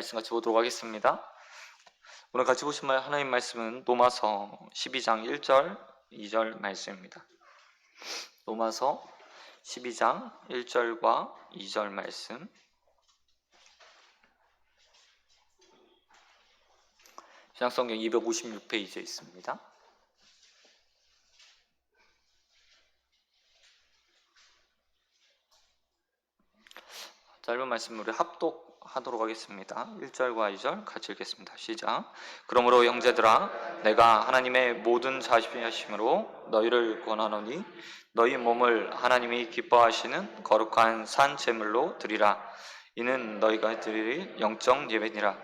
말씀 같이 보도록 하겠습니다. 오늘 같이 보실 하나님 말씀은 로마서 12장 1절 2절 말씀입니다. 로마서 12장 1절과 2절 말씀, 신약성경 256페이지에 있습니다. 짧은 말씀 우리 합독하도록 하겠습니다. 1절과 2절 같이 읽겠습니다. 시작. 그러므로 형제들아, 내가 하나님의 모든 자비하심으로 너희를 권하노니 너희 몸을 하나님이 기뻐하시는 거룩한 산 제물로 드리라. 이는 너희가 드릴 영적 예배니라.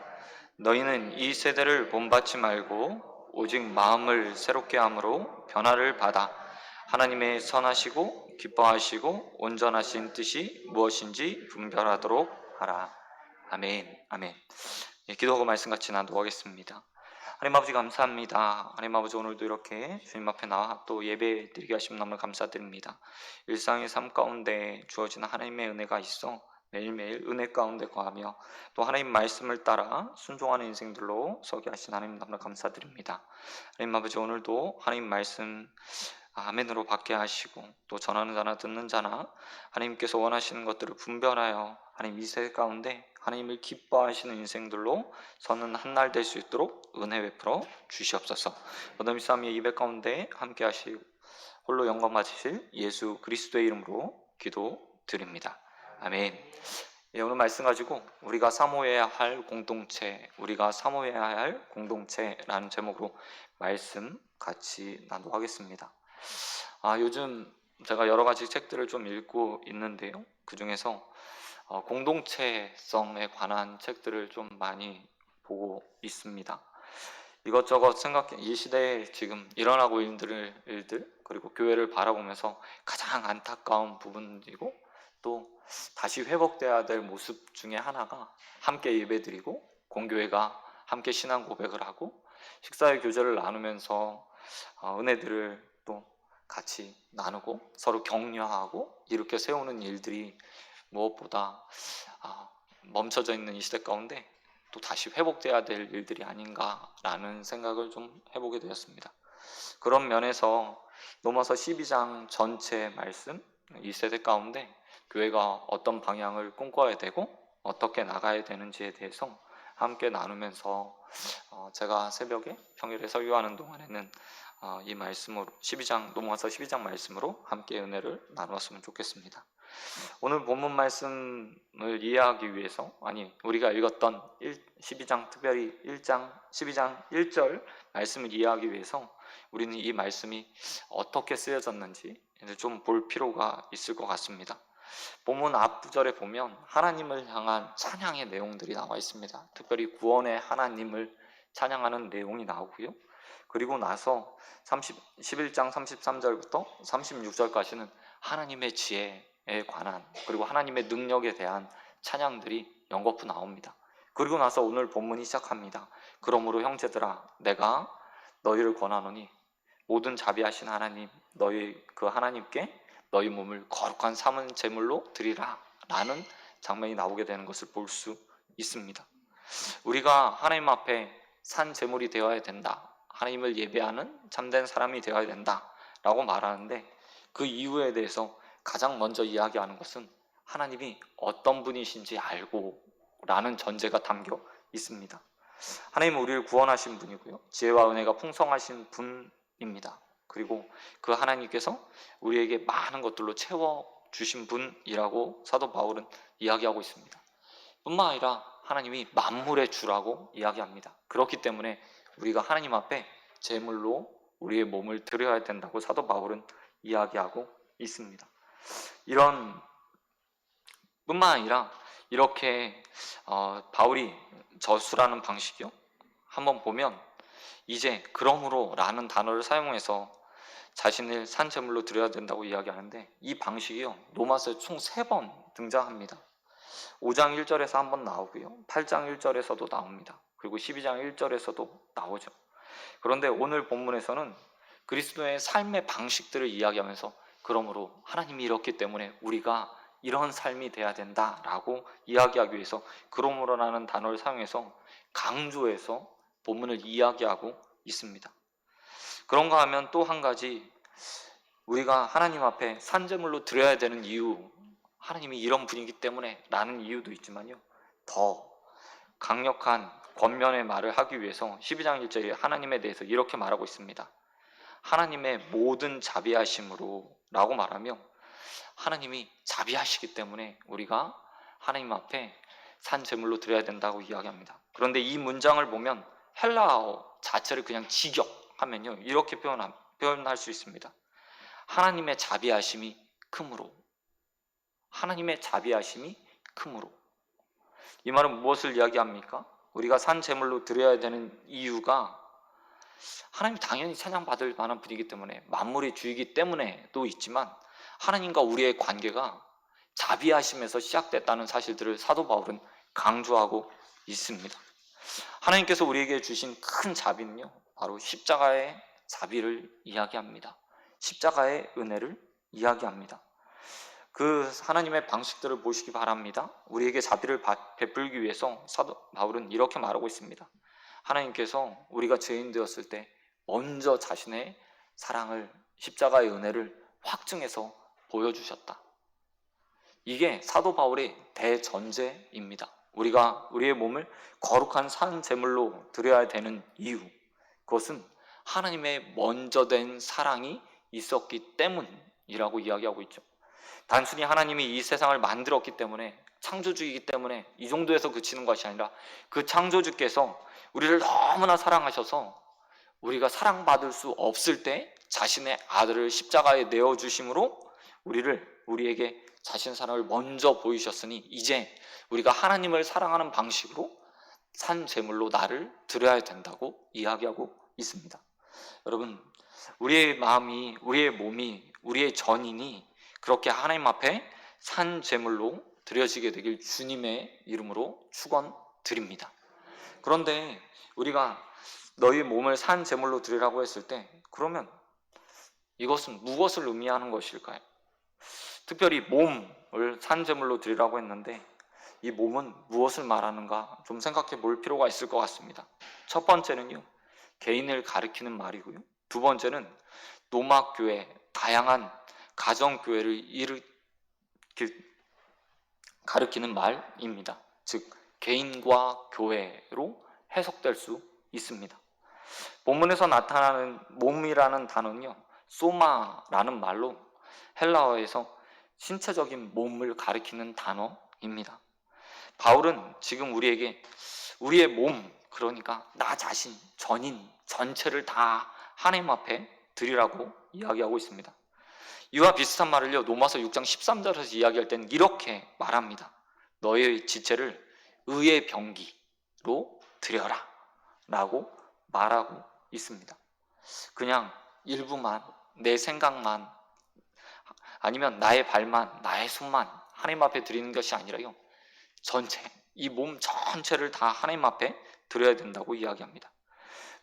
너희는 이 세대를 본받지 말고 오직 마음을 새롭게 함으로 변화를 받아 하나님의 선하시고 기뻐하시고 온전하신 뜻이 무엇인지 분별하도록 하라. 아멘. 아멘. 기도하고 말씀 같이 나누도록 하겠습니다. 하나님 아버지 감사합니다. 하나님 아버지 오늘도 이렇게 주님 앞에 나와 또 예배 드리게 하신 너무 감사드립니다. 일상의 삶 가운데 주어지는 하나님의 은혜가 있어 매일매일 은혜 가운데 거하며 또 하나님 말씀을 따라 순종하는 인생들로 서게 하신 하나님 너무나 감사드립니다. 하나님 아버지 오늘도 하나님 말씀 아멘으로 받게 하시고 또 전하는 자나 듣는 자나 하나님께서 원하시는 것들을 분별하여 하나님 이 세대 가운데 하나님을 기뻐하시는 인생들로 서는 한날 될 수 있도록 은혜 베풀어 주시옵소서. 어둠 싸움의 예배 가운데 함께 하시고 홀로 영광 받으실 예수 그리스도의 이름으로 기도드립니다. 아멘. 오늘 말씀 가지고 우리가 사모해야 할 공동체, 우리가 사모해야 할 공동체라는 제목으로 말씀 같이 나누도록 하겠습니다. 요즘 제가 여러 가지 책들을 좀 읽고 있는데요. 그 중에서 공동체성에 관한 책들을 좀 많이 보고 있습니다. 이것저것 생각해 이 시대에 지금 일어나고 있는 일들 그리고 교회를 바라보면서 가장 안타까운 부분이고 또 다시 회복돼야 될 모습 중에 하나가 함께 예배드리고 공교회가 함께 신앙 고백을 하고 식사의 교제를 나누면서 은혜들을 또 같이 나누고 서로 격려하고 이렇게 세우는 일들이 무엇보다 멈춰져 있는 이 시대 가운데 또 다시 회복돼야 될 일들이 아닌가라는 생각을 좀 해보게 되었습니다. 그런 면에서 로마서 12장 전체 말씀, 이 세대 가운데 교회가 어떤 방향을 꿈꿔야 되고 어떻게 나가야 되는지에 대해서 함께 나누면서 제가 새벽에 평일에 설교하는 동안에는 이 말씀으로 로마서 12장 말씀으로 함께 은혜를 나누었으면 좋겠습니다. 오늘 본문 말씀을 이해하기 위해서 우리가 읽었던 12장 특별히 12장 1절 말씀을 이해하기 위해서 우리는 이 말씀이 어떻게 쓰여졌는지 좀 볼 필요가 있을 것 같습니다. 본문 앞구절에 보면 하나님을 향한 찬양의 내용들이 나와 있습니다. 특별히 구원의 하나님을 찬양하는 내용이 나오고요. 그리고 나서 11장 33절부터 36절까지는 하나님의 지혜에 관한 그리고 하나님의 능력에 대한 찬양들이 연거푸 나옵니다. 그리고 나서 오늘 본문이 시작합니다. 그러므로 형제들아, 내가 너희를 권하노니 모든 자비하신 하나님, 너희 그 하나님께 너희 몸을 거룩한 삼은 제물로 드리라 라는 장면이 나오게 되는 것을 볼 수 있습니다. 우리가 하나님 앞에 산 제물이 되어야 된다, 하나님을 예배하는 참된 사람이 되어야 된다 라고 말하는데 그 이유에 대해서 가장 먼저 이야기하는 것은 하나님이 어떤 분이신지 알고 라는 전제가 담겨 있습니다. 하나님은 우리를 구원하신 분이고요, 지혜와 은혜가 풍성하신 분입니다. 그리고 그 하나님께서 우리에게 많은 것들로 채워주신 분이라고 사도 바울은 이야기하고 있습니다. 뿐만 아니라 하나님이 만물의 주라고 이야기합니다. 그렇기 때문에 우리가 하나님 앞에 제물로 우리의 몸을 드려야 된다고 사도 바울은 이야기하고 있습니다. 이런 뿐만 아니라 이렇게 바울이 저수라는 방식이요, 한번 보면 이제 그러므로 라는 단어를 사용해서 자신을 산 제물로 드려야 된다고 이야기하는데 이 방식이요 로마서에 총 3번 등장합니다. 5장 1절에서 한번 나오고요, 8장 1절에서도 나옵니다. 그리고 12장 1절에서도 나오죠. 그런데 오늘 본문에서는 그리스도의 삶의 방식들을 이야기하면서 그러므로 하나님이 이렇기 때문에 우리가 이런 삶이 돼야 된다라고 이야기하기 위해서 그러므로라는 단어를 사용해서 강조해서 본문을 이야기하고 있습니다. 그런가 하면 또 한 가지, 우리가 하나님 앞에 산제물로 드려야 되는 이유, 하나님이 이런 분이기 때문에 라는 이유도 있지만요, 더 강력한 권면의 말을 하기 위해서 12장 1절에 하나님에 대해서 이렇게 말하고 있습니다. 하나님의 모든 자비하심으로 라고 말하며, 하나님이 자비하시기 때문에 우리가 하나님 앞에 산제물로 드려야 된다고 이야기합니다. 그런데 이 문장을 보면 헬라어 자체를 그냥 직역하면요, 이렇게 표현할 수 있습니다. 하나님의 자비하심이 크므로. 하나님의 자비하심이 크므로. 이 말은 무엇을 이야기합니까? 우리가 산제물로 드려야 되는 이유가 하나님 당연히 찬양받을 만한 분이기 때문에, 만물의 주이기 때문에도 있지만 하나님과 우리의 관계가 자비하심에서 시작됐다는 사실들을 사도 바울은 강조하고 있습니다. 하나님께서 우리에게 주신 큰 자비는요, 바로 십자가의 자비를 이야기합니다. 십자가의 은혜를 이야기합니다. 그 하나님의 방식들을 보시기 바랍니다. 우리에게 자비를 베풀기 위해서 사도 바울은 이렇게 말하고 있습니다. 하나님께서 우리가 죄인 되었을 때 먼저 자신의 사랑을, 십자가의 은혜를 확증해서 보여주셨다. 이게 사도 바울의 대전제입니다. 우리가 우리의 몸을 거룩한 산 제물로 드려야 되는 이유, 그것은 하나님의 먼저 된 사랑이 있었기 때문이라고 이야기하고 있죠. 단순히 하나님이 이 세상을 만들었기 때문에, 창조주이기 때문에 이 정도에서 그치는 것이 아니라, 그 창조주께서 우리를 너무나 사랑하셔서 우리가 사랑받을 수 없을 때 자신의 아들을 십자가에 내어주심으로 우리에게 자신의 사랑을 먼저 보이셨으니, 이제 우리가 하나님을 사랑하는 방식으로 산 제물로 나를 드려야 된다고 이야기하고 있습니다. 여러분, 우리의 마음이, 우리의 몸이, 우리의 전인이 그렇게 하나님 앞에 산 제물로 드려지게 되길 주님의 이름으로 축원드립니다. 그런데 우리가 너희 몸을 산 제물로 드리라고 했을 때, 그러면 이것은 무엇을 의미하는 것일까요? 특별히 몸을 산 제물로 드리라고 했는데, 이 몸은 무엇을 말하는가 좀 생각해 볼 필요가 있을 것 같습니다. 첫 번째는요, 개인을 가리키는 말이고요. 두 번째는 노막교회, 다양한 가정교회를 가리키는 말입니다. 즉 개인과 교회로 해석될 수 있습니다. 본문에서 나타나는 몸이라는 단어는요, 소마라는 말로 헬라어에서 신체적인 몸을 가리키는 단어입니다. 바울은 지금 우리에게 우리의 몸, 그러니까 나 자신, 전인, 전체를 다 하나님 앞에 드리라고 이야기하고 있습니다. 이와 비슷한 말을요, 로마서 6장 13절에서 이야기할 때는 이렇게 말합니다. 너의 지체를 의의 병기로 드려라 라고 말하고 있습니다. 그냥 일부만, 내 생각만, 아니면 나의 발만, 나의 손만 하나님 앞에 드리는 것이 아니라요, 전체, 이 몸 전체를 다 하나님 앞에 드려야 된다고 이야기합니다.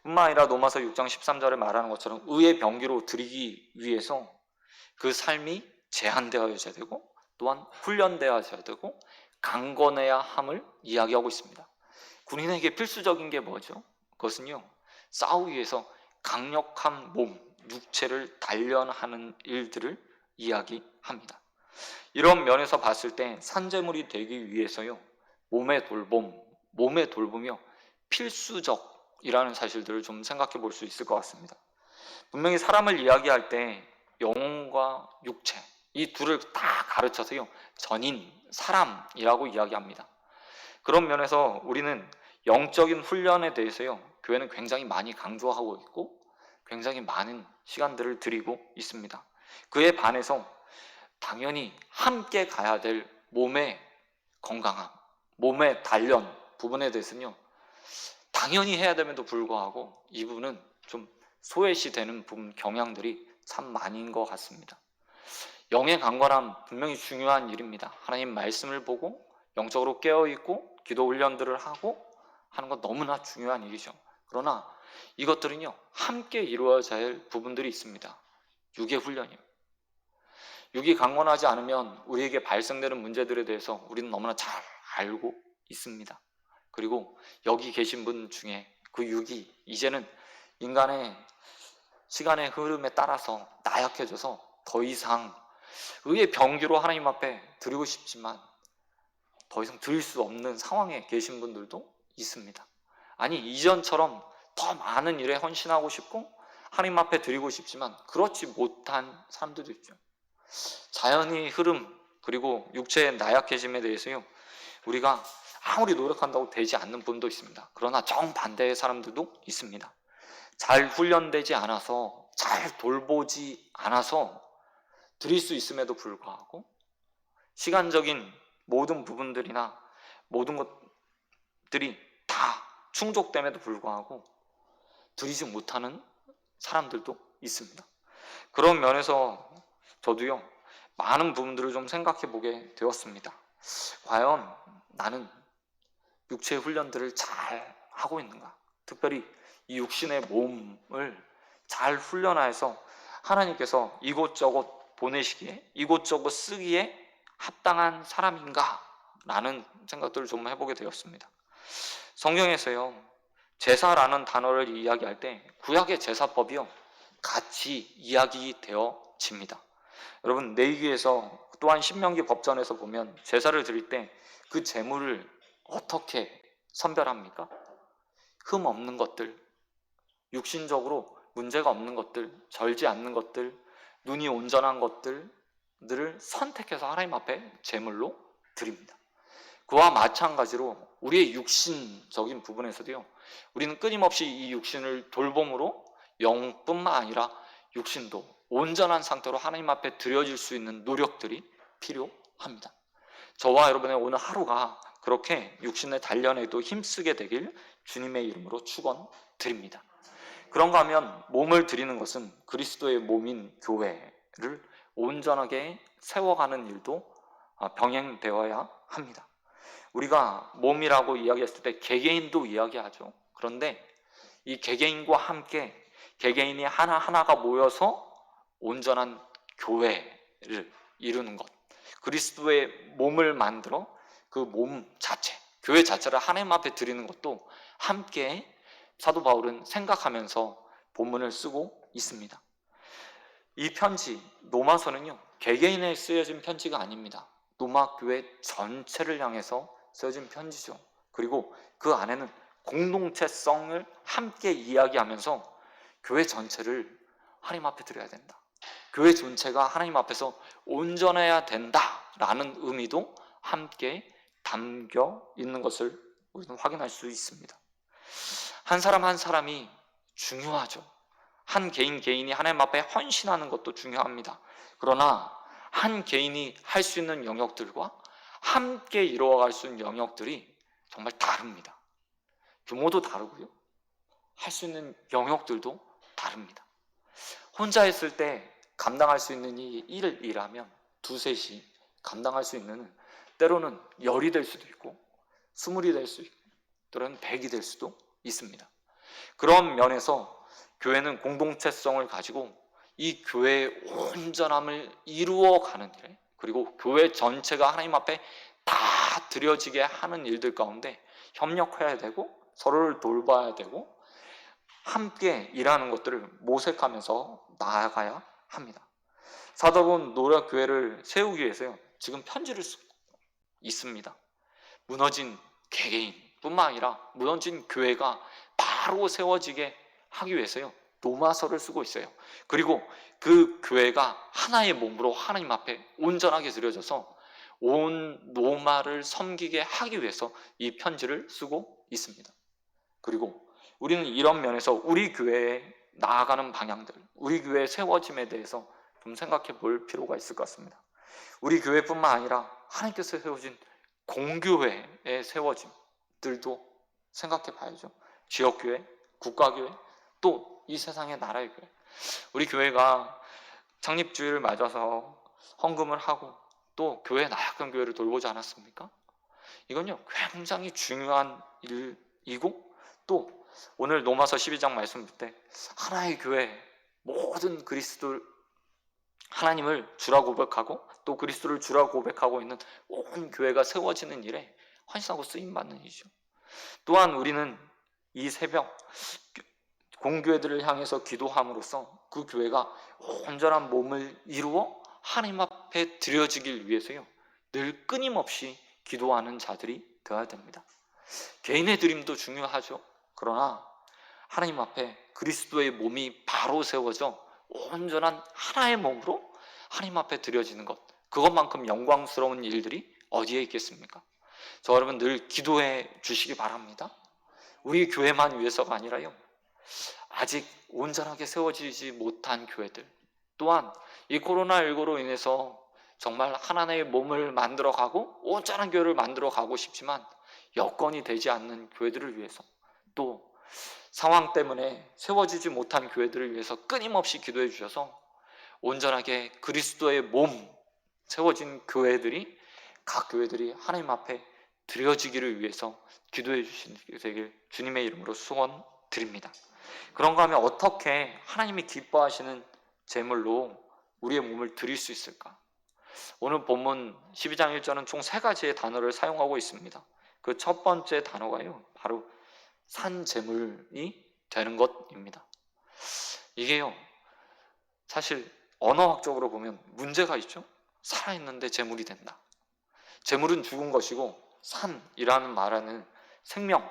뿐만 아니라 로마서 6장 13절에 말하는 것처럼 의의 병기로 드리기 위해서 그 삶이 제한되어져야 되고, 또한 훈련되어져야 되고, 강건해야 함을 이야기하고 있습니다. 군인에게 필수적인 게 뭐죠? 그것은요, 싸우기 위해서 강력한 몸, 육체를 단련하는 일들을 이야기합니다. 이런 면에서 봤을 때 산제물이 되기 위해서요, 몸의 돌봄이요, 필수적이라는 사실들을 좀 생각해 볼 수 있을 것 같습니다. 분명히 사람을 이야기할 때 영혼과 육체, 이 둘을 다 가르쳐서요, 전인, 사람이라고 이야기합니다. 그런 면에서 우리는 영적인 훈련에 대해서요, 교회는 굉장히 많이 강조하고 있고 굉장히 많은 시간들을 드리고 있습니다. 그에 반해서 당연히 함께 가야 될 몸의 건강함, 몸의 단련 부분에 대해서는요, 당연히 해야 됨에도 불구하고 이 부분은 좀 소외시되는 부분, 경향들이 참 많은 것 같습니다. 영의 강건함 분명히 중요한 일입니다. 하나님 말씀을 보고 영적으로 깨어있고 기도 훈련들을 하고 하는 건 너무나 중요한 일이죠. 그러나 이것들은요, 함께 이루어져야 할 부분들이 있습니다. 육의 훈련이요. 육이 강건하지 않으면 우리에게 발생되는 문제들에 대해서 우리는 너무나 잘 알고 있습니다. 그리고 여기 계신 분 중에 그 육이 이제는 인간의 시간의 흐름에 따라서 나약해져서 더 이상 의의 병기로 하나님 앞에 드리고 싶지만 더 이상 드릴 수 없는 상황에 계신 분들도 있습니다. 아니, 이전처럼 더 많은 일에 헌신하고 싶고 하나님 앞에 드리고 싶지만 그렇지 못한 사람들도 있죠. 자연의 흐름 그리고 육체의 나약해짐에 대해서요, 우리가 아무리 노력한다고 되지 않는 분도 있습니다. 그러나 정반대의 사람들도 있습니다. 잘 훈련되지 않아서, 잘 돌보지 않아서 드릴 수 있음에도 불구하고 시간적인 모든 부분들이나 모든 것들이 다 충족됨에도 불구하고 드리지 못하는 사람들도 있습니다. 그런 면에서 저도요, 많은 부분들을 좀 생각해 보게 되었습니다. 과연 나는 육체의 훈련들을 잘 하고 있는가? 특별히 이 육신의 몸을 잘 훈련하여서 하나님께서 이곳저곳 보내시기에, 이곳저곳 쓰기에 합당한 사람인가? 라는 생각들을 좀 해보게 되었습니다. 성경에서요, 제사라는 단어를 이야기할 때 구약의 제사법이요, 같이 이야기되어집니다. 여러분, 레위기에서 또한 신명기 법전에서 보면 제사를 드릴 때 그 제물을 어떻게 선별합니까? 흠 없는 것들, 육신적으로 문제가 없는 것들, 절지 않는 것들, 눈이 온전한 것들을 선택해서 하나님 앞에 제물로 드립니다. 그와 마찬가지로 우리의 육신적인 부분에서도요, 우리는 끊임없이 이 육신을 돌봄으로 영뿐만 아니라 육신도 온전한 상태로 하나님 앞에 드려질 수 있는 노력들이 필요합니다. 저와 여러분의 오늘 하루가 그렇게 육신의 단련에도 힘쓰게 되길 주님의 이름으로 축원드립니다. 그런가 하면 몸을 드리는 것은 그리스도의 몸인 교회를 온전하게 세워가는 일도 병행되어야 합니다. 우리가 몸이라고 이야기했을 때 개개인도 이야기하죠. 그런데 이 개개인과 함께 개개인이 하나하나가 모여서 온전한 교회를 이루는 것, 그리스도의 몸을 만들어 그 몸 자체, 교회 자체를 하나님 앞에 드리는 것도 함께 사도 바울은 생각하면서 본문을 쓰고 있습니다. 이 편지, 로마서는요, 개개인에 쓰여진 편지가 아닙니다. 로마 교회 전체를 향해서 쓰여진 편지죠. 그리고 그 안에는 공동체성을 함께 이야기하면서 교회 전체를 하나님 앞에 드려야 된다, 교회 전체가 하나님 앞에서 온전해야 된다라는 의미도 함께 담겨 있는 것을 우리는 확인할 수 있습니다. 한 사람 한 사람이 중요하죠. 한 개인 개인이 하나님 앞에 헌신하는 것도 중요합니다. 그러나 한 개인이 할 수 있는 영역들과 함께 이루어갈 수 있는 영역들이 정말 다릅니다. 규모도 다르고요, 할 수 있는 영역들도 다릅니다. 혼자 했을 때 감당할 수 있는 이 일이라면 두셋이 감당할 수 있는, 때로는 10이 될 수도 있고 20이 될 수 있고 때로는 100이 될 수도 있습니다. 그런 면에서 교회는 공동체성을 가지고 이 교회의 온전함을 이루어가는 일, 그리고 교회 전체가 하나님 앞에 다 드려지게 하는 일들 가운데 협력해야 되고 서로를 돌봐야 되고 함께 일하는 것들을 모색하면서 나아가야 합니다. 사도분 노력교회를 세우기 위해서요, 지금 편지를 쓰고 있습니다. 무너진 개개인 뿐만 아니라 무너진 교회가 바로 세워지게 하기 위해서요, 로마서를 쓰고 있어요. 그리고 그 교회가 하나의 몸으로 하나님 앞에 온전하게 드려져서 온 로마를 섬기게 하기 위해서 이 편지를 쓰고 있습니다. 그리고 우리는 이런 면에서 우리 교회에 나아가는 방향들, 우리 교회의 세워짐에 대해서 좀 생각해 볼 필요가 있을 것 같습니다. 우리 교회뿐만 아니라 하나님께서 세워진 공교회의 세워짐들도 생각해 봐야죠. 지역교회, 국가교회, 또 이 세상의 나라의 교회. 우리 교회가 창립주일을 맞아서 헌금을 하고 또 교회 나약한 교회를 돌보지 않았습니까? 이건요, 굉장히 중요한 일이고, 또 오늘 로마서 12장 말씀 때 하나의 교회, 모든 그리스도의 하나님을 주라 고백하고 또 그리스도를 주라 고백하고 있는 온 교회가 세워지는 일에 헌신하고 쓰임받는 일이죠. 또한 우리는 이 새벽 공교회들을 향해서 기도함으로써 그 교회가 온전한 몸을 이루어 하나님 앞에 드려지길 위해서요, 늘 끊임없이 기도하는 자들이 되어야 됩니다. 개인의 드림도 중요하죠. 그러나 하나님 앞에 그리스도의 몸이 바로 세워져 온전한 하나의 몸으로 하나님 앞에 드려지는 것, 그것만큼 영광스러운 일들이 어디에 있겠습니까? 저 여러분 늘 기도해 주시기 바랍니다. 우리 교회만 위해서가 아니라요, 아직 온전하게 세워지지 못한 교회들, 또한 이 코로나19로 인해서 정말 하나님의 몸을 만들어가고 온전한 교회를 만들어가고 싶지만 여건이 되지 않는 교회들을 위해서, 또 상황 때문에 세워지지 못한 교회들을 위해서 끊임없이 기도해 주셔서 온전하게 그리스도의 몸 세워진 교회들이, 각 교회들이 하나님 앞에 드려지기를 위해서 기도해 주시게 되길 주님의 이름으로 소원드립니다. 그런가 하면 어떻게 하나님이 기뻐하시는 제물로 우리의 몸을 드릴 수 있을까? 오늘 본문 12장 1절은 총 3가지의 단어를 사용하고 있습니다. 그 첫 번째 단어가요, 바로 산제물이 되는 것입니다. 이게요, 사실 언어학적으로 보면 문제가 있죠. 살아있는데 제물이 된다. 제물은 죽은 것이고 산이라는 말은 생명,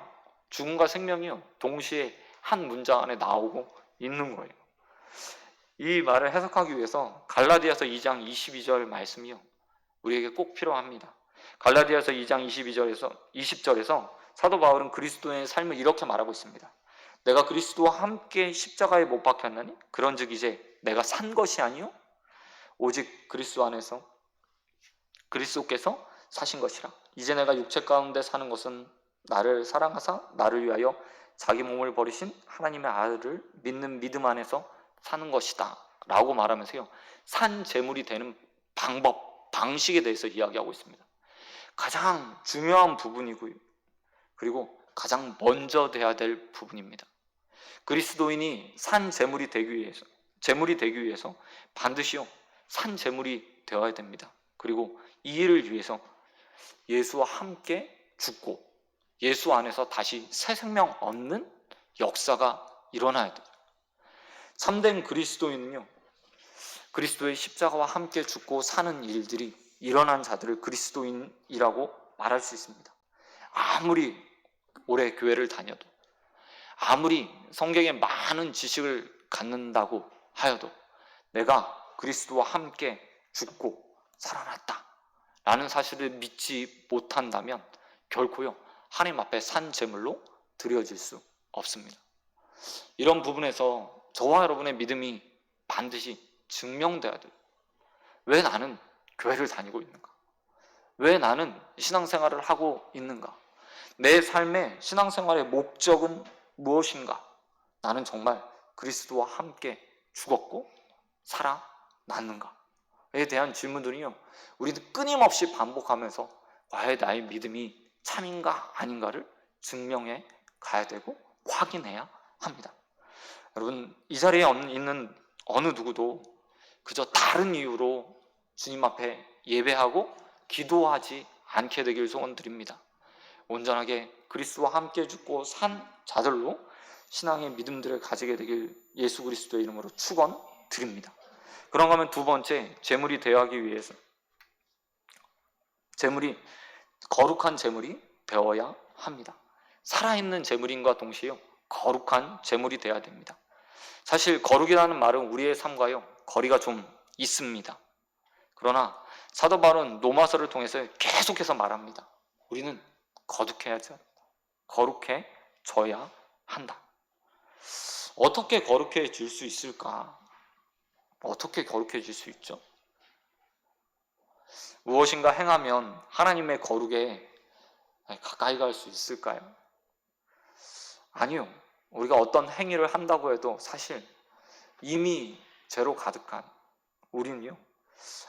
죽음과 생명이요 동시에 한 문장 안에 나오고 있는 거예요. 이 말을 해석하기 위해서 갈라디아서 2장 22절 말씀이요, 우리에게 꼭 필요합니다. 갈라디아서 2장 20절에서 사도 바울은 그리스도의 삶을 이렇게 말하고 있습니다. 내가 그리스도와 함께 십자가에 못 박혔나니 그런즉 이제 내가 산 것이 아니요 오직 그리스도 안에서 그리스도께서 사신 것이라. 이제 내가 육체 가운데 사는 것은 나를 사랑하사 나를 위하여 자기 몸을 버리신 하나님의 아들을 믿는 믿음 안에서 사는 것이다 라고 말하면서요, 산 제물이 되는 방법, 방식에 대해서 이야기하고 있습니다. 가장 중요한 부분이고요, 그리고 가장 먼저 돼야 될 부분입니다. 그리스도인이 산 제물이 되기 위해서 반드시요 산 제물이 되어야 됩니다. 그리고 이 일을 위해서 예수와 함께 죽고 예수 안에서 다시 새 생명 얻는 역사가 일어나야 돼요. 참된 그리스도인은요, 그리스도의 십자가와 함께 죽고 사는 일들이 일어난 자들을 그리스도인이라고 말할 수 있습니다. 아무리 오래 교회를 다녀도, 아무리 성경에 많은 지식을 갖는다고 하여도 내가 그리스도와 함께 죽고 살아났다 라는 사실을 믿지 못한다면 결코요 하나님 앞에 산 제물로 드려질 수 없습니다. 이런 부분에서 저와 여러분의 믿음이 반드시 증명돼야 돼요. 왜 나는 교회를 다니고 있는가? 왜 나는 신앙생활을 하고 있는가? 내 삶의 신앙생활의 목적은 무엇인가? 나는 정말 그리스도와 함께 죽었고 살아났는가에 대한 질문들이요, 우리는 끊임없이 반복하면서 과연 나의 믿음이 참인가 아닌가를 증명해 가야 되고 확인해야 합니다. 여러분, 이 자리에 있는 어느 누구도 그저 다른 이유로 주님 앞에 예배하고 기도하지 않게 되길 소원드립니다. 온전하게 그리스도와 함께 죽고 산 자들로 신앙의 믿음들을 가지게 되길 예수 그리스도의 이름으로 축원드립니다. 그런가 하면 두 번째, 제물이 되어가기 위해서 거룩한 제물이 되어야 합니다. 살아있는 제물인과 동시에 거룩한 제물이 되어야 됩니다. 사실 거룩이라는 말은 우리의 삶과요 거리가 좀 있습니다. 그러나 사도 바울은 로마서를 통해서 계속해서 말합니다. 우리는 거룩해져야 한다. 어떻게 거룩해질 수 있을까? 어떻게 거룩해질 수 있죠? 무엇인가 행하면 하나님의 거룩에 가까이 갈 수 있을까요? 아니요. 우리가 어떤 행위를 한다고 해도 사실 이미 죄로 가득한 우리는요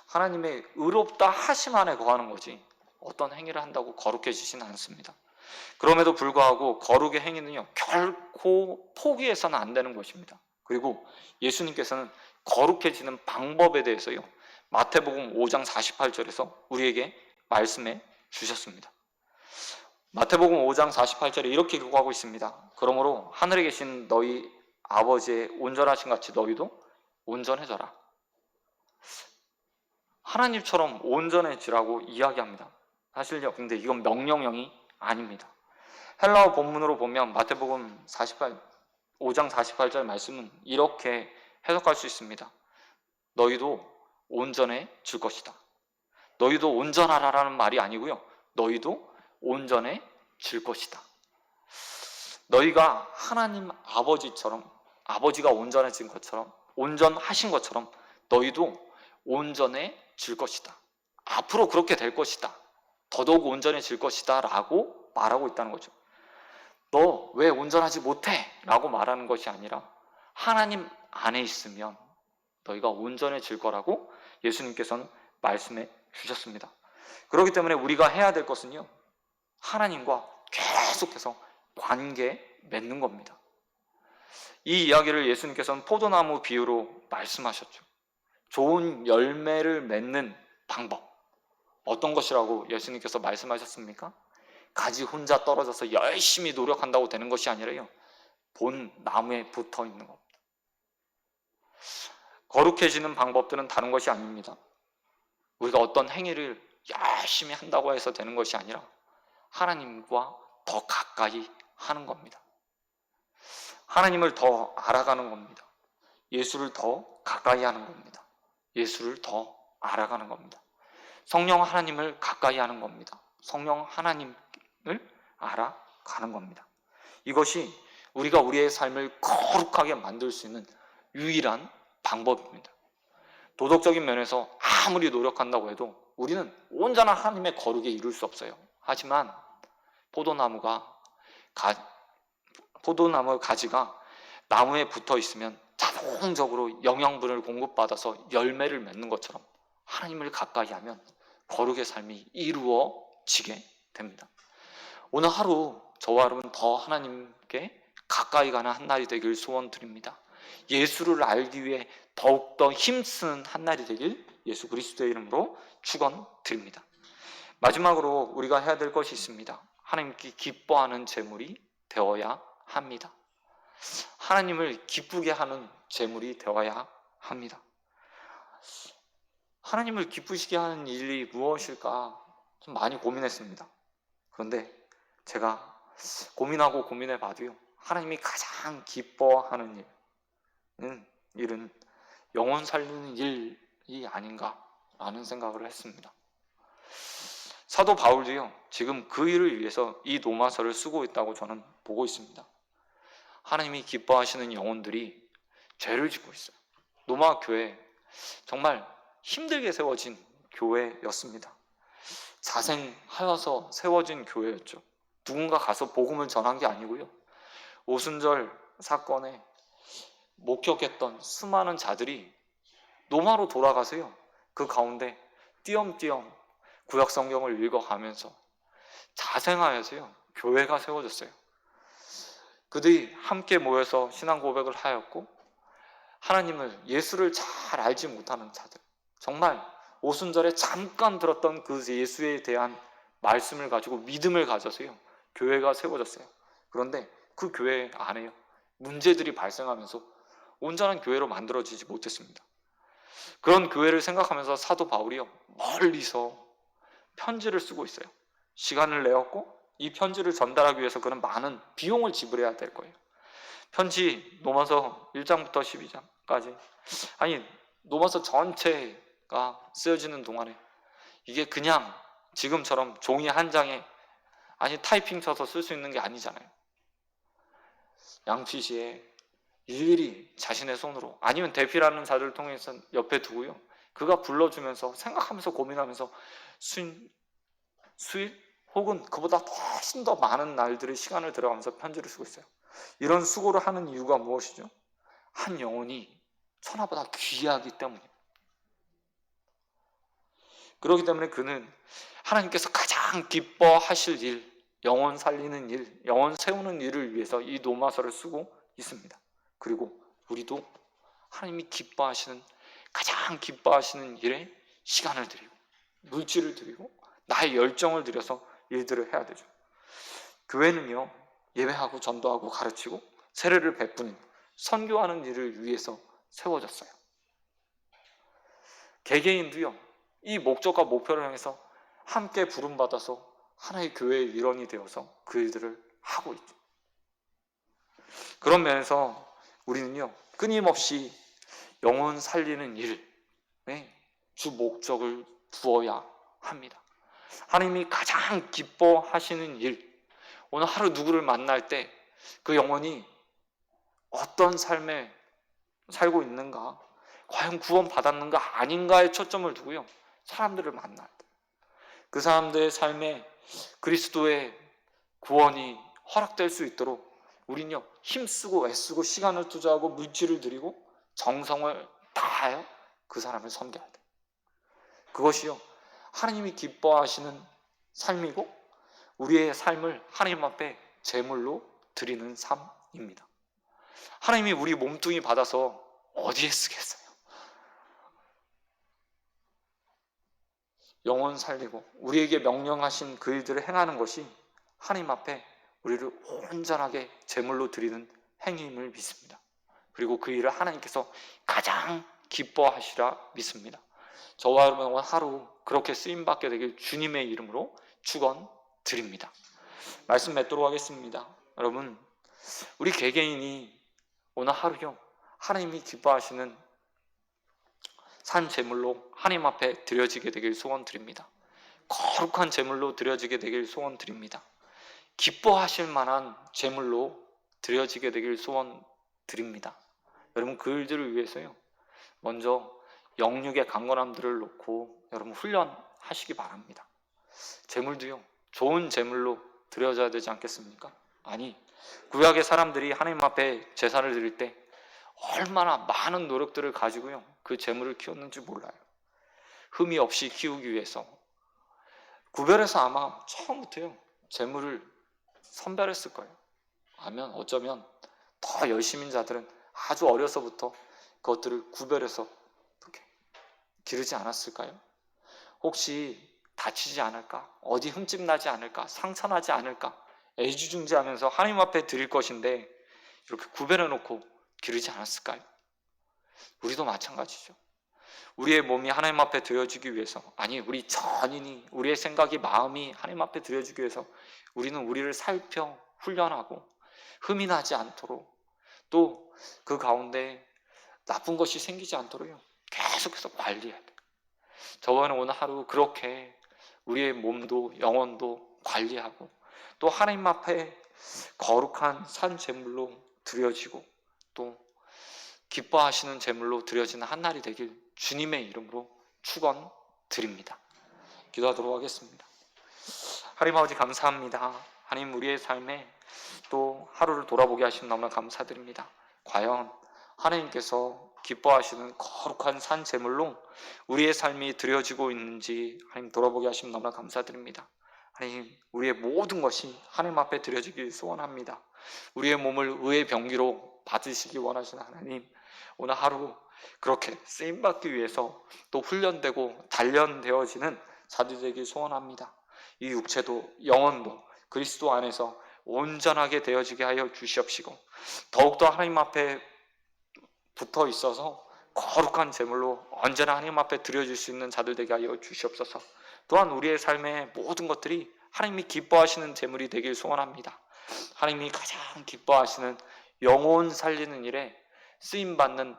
하나님의 의롭다 하심 안에 거하는 거지 어떤 행위를 한다고 거룩해지지는 않습니다. 그럼에도 불구하고 거룩의 행위는요 결코 포기해서는 안 되는 것입니다. 그리고 예수님께서는 거룩해지는 방법에 대해서요, 마태복음 5장 48절에서 우리에게 말씀해 주셨습니다. 마태복음 5장 48절에 이렇게 기록하고 있습니다. 그러므로 하늘에 계신 너희 아버지의 온전하신 같이 너희도 온전해져라. 하나님처럼 온전해지라고 이야기합니다. 사실요, 근데 이건 명령형이 아닙니다. 헬라어 본문으로 보면 마태복음 5장 48절 말씀은 이렇게 해석할 수 있습니다. 너희도 온전해질 것이다. 너희도 온전하라라는 말이 아니고요, 너희도 온전해질 것이다. 너희가 하나님 아버지처럼, 아버지가 온전해진 것처럼, 온전하신 것처럼 너희도 온전해질 것이다. 앞으로 그렇게 될 것이다. 더더욱 온전해질 것이다 라고 말하고 있다는 거죠. 너 왜 온전하지 못해? 라고 말하는 것이 아니라 하나님 안에 있으면 너희가 온전해질 거라고 예수님께서는 말씀해 주셨습니다. 그렇기 때문에 우리가 해야 될 것은요, 하나님과 계속해서 관계 맺는 겁니다. 이 이야기를 예수님께서는 포도나무 비유로 말씀하셨죠. 좋은 열매를 맺는 방법, 어떤 것이라고 예수님께서 말씀하셨습니까? 가지 혼자 떨어져서 열심히 노력한다고 되는 것이 아니라요, 본 나무에 붙어 있는 겁니다. 거룩해지는 방법들은 다른 것이 아닙니다. 우리가 어떤 행위를 열심히 한다고 해서 되는 것이 아니라 하나님과 더 가까이 하는 겁니다. 하나님을 더 알아가는 겁니다. 예수를 더 가까이 하는 겁니다. 예수를 더 알아가는 겁니다. 성령 하나님을 가까이 하는 겁니다. 성령 하나님을 알아가는 겁니다. 이것이 우리가 우리의 삶을 거룩하게 만들 수 있는 유일한 방법입니다. 도덕적인 면에서 아무리 노력한다고 해도 우리는 온전한 하나님의 거룩에 이룰 수 없어요. 하지만 포도나무 가지가 나무에 붙어 있으면 자동적으로 영양분을 공급받아서 열매를 맺는 것처럼 하나님을 가까이 하면 거룩의 삶이 이루어지게 됩니다. 오늘 하루 저와 여러분 더 하나님께 가까이 가는 한 날이 되길 소원드립니다. 예수를 알기 위해 더욱더 힘쓰는 한 날이 되길 예수 그리스도의 이름으로 축원드립니다. 마지막으로 우리가 해야 될 것이 있습니다. 하나님께 기뻐하는 제물이 되어야 합니다. 하나님을 기쁘게 하는 제물이 되어야 합니다. 하나님을 기쁘시게 하는 일이 무엇일까 좀 많이 고민했습니다. 그런데 제가 고민하고 고민해 봐도요, 하나님이 가장 기뻐하는 일은 영혼 살리는 일이 아닌가라는 생각을 했습니다. 사도 바울도요, 지금 그 일을 위해서 이 로마서를 쓰고 있다고 저는 보고 있습니다. 하나님이 기뻐하시는 영혼들이 죄를 짓고 있어요. 로마 교회 정말 힘들게 세워진 교회였습니다. 자생하여서 세워진 교회였죠. 누군가 가서 복음을 전한 게 아니고요, 오순절 사건에 목격했던 수많은 자들이 로마로 돌아가서요, 그 가운데 띄엄띄엄 구약 성경을 읽어가면서 자생하여서요, 교회가 세워졌어요. 그들이 함께 모여서 신앙 고백을 하였고, 하나님을, 예수를 잘 알지 못하는 자들, 정말 오순절에 잠깐 들었던 그 예수에 대한 말씀을 가지고 믿음을 가져서요, 교회가 세워졌어요. 그런데 그 교회 안에요, 문제들이 발생하면서 온전한 교회로 만들어지지 못했습니다. 그런 교회를 생각하면서 사도 바울이요, 멀리서 편지를 쓰고 있어요. 시간을 내었고 이 편지를 전달하기 위해서 그는 많은 비용을 지불해야 될 거예요. 편지 로마서 1장부터 12장까지, 아니 로마서 전체가 쓰여지는 동안에 이게 그냥 지금처럼 종이 한 장에 타이핑 쳐서 쓸 수 있는 게 아니잖아요. 양피지에 일일이 자신의 손으로, 아니면 대피라는 자를 통해서 옆에 두고요, 그가 불러주면서 생각하면서 고민하면서 수일 혹은 그보다 훨씬 더 많은 날들의 시간을 들어가면서 편지를 쓰고 있어요. 이런 수고를 하는 이유가 무엇이죠? 한 영혼이 천하보다 귀하기 때문입니다. 그렇기 때문에 그는 하나님께서 가장 기뻐하실 일, 영혼 살리는 일, 영혼 세우는 일을 위해서 이 로마서를 쓰고 있습니다. 그리고 우리도 하나님이 가장 기뻐하시는 일에 시간을 드리고 물질을 드리고 나의 열정을 들여서 일들을 해야 되죠. 교회는요, 예배하고 전도하고 가르치고 세례를 베푸는 선교하는 일을 위해서 세워졌어요. 개개인도요, 이 목적과 목표를 향해서 함께 부름받아서 하나의 교회의 일원이 되어서 그 일들을 하고 있죠. 그런 면에서 우리는요, 끊임없이 영혼 살리는 일에 주 목적을 두어야 합니다. 하나님이 가장 기뻐하시는 일, 오늘 하루 누구를 만날 때 그 영혼이 어떤 삶에 살고 있는가, 과연 구원 받았는가 아닌가에 초점을 두고요, 사람들을 만날 때 그 사람들의 삶에 그리스도의 구원이 허락될 수 있도록 우리는요, 힘쓰고 애쓰고 시간을 투자하고 물질을 들이고 정성을 다하여 그 사람을 섬겨야 돼. 그것이요, 하나님이 기뻐하시는 삶이고 우리의 삶을 하나님 앞에 제물로 드리는 삶입니다. 하나님이 우리 몸뚱이 받아서 어디에 쓰겠어요? 영혼 살리고 우리에게 명령하신 그 일들을 행하는 것이 하나님 앞에 우리를 온전하게 제물로 드리는 행위임을 믿습니다. 그리고 그 일을 하나님께서 가장 기뻐하시라 믿습니다. 저와 여러분 오늘 하루 그렇게 쓰임받게 되길 주님의 이름으로 축원드립니다. 말씀 맺도록 하겠습니다. 여러분, 우리 개개인이 오늘 하루요, 하나님이 기뻐하시는 산 제물로 하나님 앞에 드려지게 되길 소원드립니다. 거룩한 제물로 드려지게 되길 소원드립니다. 기뻐하실 만한 제물로 드려지게 되길 소원드립니다. 여러분, 그 일들을 위해서요, 먼저 영육의 강건함들을 놓고 여러분 훈련하시기 바랍니다. 제물도요, 좋은 제물로 드려져야 되지 않겠습니까? 아니, 구약의 사람들이 하나님 앞에 제사를 드릴 때 얼마나 많은 노력들을 가지고요, 그 제물을 키웠는지 몰라요. 흠이 없이 키우기 위해서 구별해서 아마 처음부터요, 제물을 선별했을 거예요. 아니면 어쩌면 더 열심인 자들은 아주 어려서부터 그것들을 구별해서 이렇게 기르지 않았을까요? 혹시 다치지 않을까? 어디 흠집 나지 않을까? 상처나지 않을까? 애지중지하면서 하나님 앞에 드릴 것인데 이렇게 구별해 놓고 기르지 않았을까요? 우리도 마찬가지죠. 우리의 몸이 하나님 앞에 드려지기 위해서, 아니 우리 전인이, 우리의 생각이, 마음이 하나님 앞에 드려지기 위해서 우리는 우리를 살펴 훈련하고 흠이 나지 않도록, 또 그 가운데 나쁜 것이 생기지 않도록요, 계속해서 관리해야 돼요. 저와는 오늘 하루 그렇게 우리의 몸도 영혼도 관리하고 또 하나님 앞에 거룩한 산 제물로 드려지고 또 기뻐하시는 제물로 드려지는 한 날이 되길 주님의 이름으로 축원드립니다. 기도하도록 하겠습니다. 하나님 아버지 감사합니다. 하나님, 우리의 삶에 또 하루를 돌아보게 하시면 너무나 감사드립니다. 과연 하나님께서 기뻐하시는 거룩한 산 제물로 우리의 삶이 드려지고 있는지 하나님 돌아보게 하시면 너무나 감사드립니다. 하나님, 우리의 모든 것이 하나님 앞에 드려지길 소원합니다. 우리의 몸을 의의 병기로 받으시기 원하시는 하나님, 오늘 하루 그렇게 쓰임받기 위해서 또 훈련되고 단련되어지는 자들 되길 소원합니다. 이 육체도 영혼도 그리스도 안에서 온전하게 되어지게 하여 주시옵시고 더욱더 하나님 앞에 붙어 있어서 거룩한 제물로 언제나 하나님 앞에 드려질 수 있는 자들 되게 하여 주시옵소서. 또한 우리의 삶의 모든 것들이 하나님이 기뻐하시는 제물이 되길 소원합니다. 하나님이 가장 기뻐하시는 영혼 살리는 일에 쓰임받는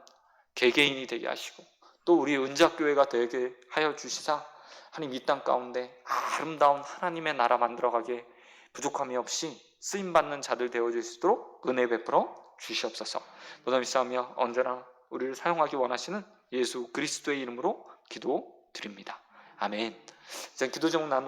개개인이 되게 하시고 또 우리 은작교회가 되게 하여 주시사 하나님 이 땅 가운데 아름다운 하나님의 나라 만들어가게 부족함이 없이 쓰임받는 자들 되어질 수 있도록 은혜 베풀어 주시옵소서. 노담이 싸우며 언제나 우리를 사용하기 원하시는 예수 그리스도의 이름으로 기도드립니다. 아멘. 이제 기도 제목 나누